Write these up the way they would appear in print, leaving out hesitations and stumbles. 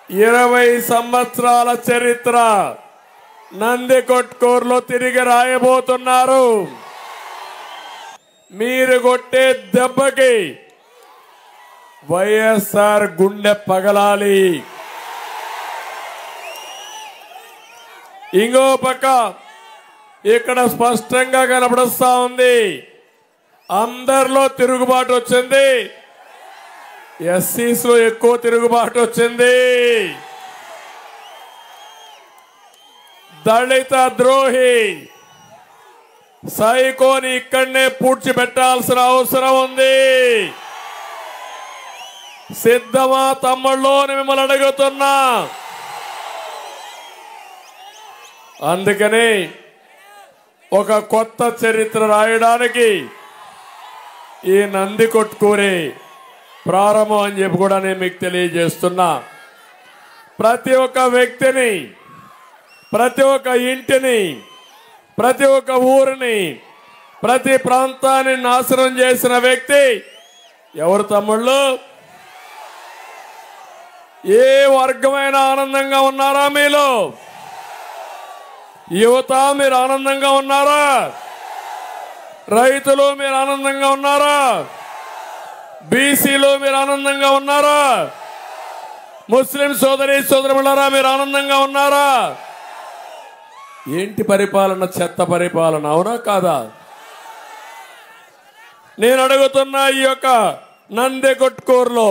20 సంవత్సరాల చరిత్ర నందికొట్కూరులో తిరిగి రాయబోతున్నారు. మీరు కొట్టే దెబ్బకి వైఎస్ఆర్ గుండె పగలాలి. ఇంకో పక్క ఇక్కడ స్పష్టంగా కనబడుస్తా ఉంది, అందరిలో తిరుగుబాటు వచ్చింది. ఎస్సీస్ లో ఎక్కువ తిరుగుబాటు వచ్చింది. దళిత ద్రోహి సైకోని ఇక్కడనే పూడ్చిపెట్టాల్సిన అవసరం ఉంది. సిద్ధమా తమ్ముళ్ళు అని మిమ్మల్ని అడుగుతున్నా. అందుకని ఒక కొత్త చరిత్ర రాయడానికి ఈ నందికొట్కూరే ప్రారంభం అని చెప్పి కూడా నేను మీకు తెలియజేస్తున్నా. ప్రతి ఒక్క వ్యక్తిని, ప్రతి ఒక్క ఇంటిని, ప్రతి ఒక్క ఊరిని, ప్రతి ప్రాంతాన్ని నాశనం చేసిన వ్యక్తి ఎవరు తమ్ముళ్ళు? ఏ వర్గమైన ఆనందంగా ఉన్నారా? మీలో యువత మీరు ఆనందంగా ఉన్నారా? రైతులు మీరు ఆనందంగా ఉన్నారా? బీసీలు మీరు ఆనందంగా ఉన్నారా? ముస్లిం సోదరి సోదరులారా మీరు ఆనందంగా ఉన్నారా? ఏంటి పరిపాలన? చెత్త పరిపాలన, అవునా కాదా? నేను అడుగుతున్నా, ఈ యొక్క నందికొట్కూరులో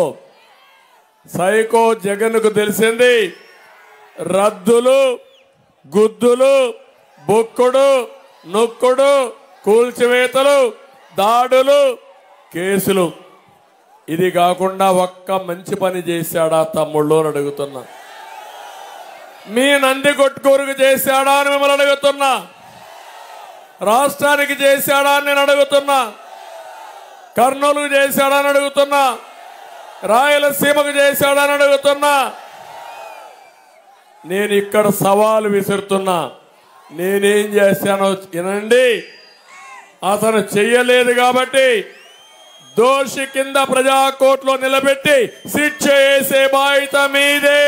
సైకో జగన్కు తెలిసింది రద్దులు, గుద్దులు, బొక్కుడు, నొక్కుడు, కూల్చివేతలు, దాడులు, కేసులు. ఇది కాకుండా ఒక్క మంచి పని చేశాడా తమ్ముళ్ళు అని అడుగుతున్నా. మీ నందికొట్కూరుకు చేశాడా అని మిమ్మల్ని అడుగుతున్నా. రాష్ట్రానికి చేశాడా అని నేను అడుగుతున్నా. కర్నూలుకు చేశాడా అని అడుగుతున్నా. రాయలసీమకు చేశాడా అని అడుగుతున్నా. నేను ఇక్కడ సవాలు విసురుతున్నా. నేనేం చేశానో వినండి. అతను చెయ్యలేదు కాబట్టి దోషి కింద ప్రజాకోర్టులో నిలబెట్టి శిక్ష వేసే బాధ్యత మీదే.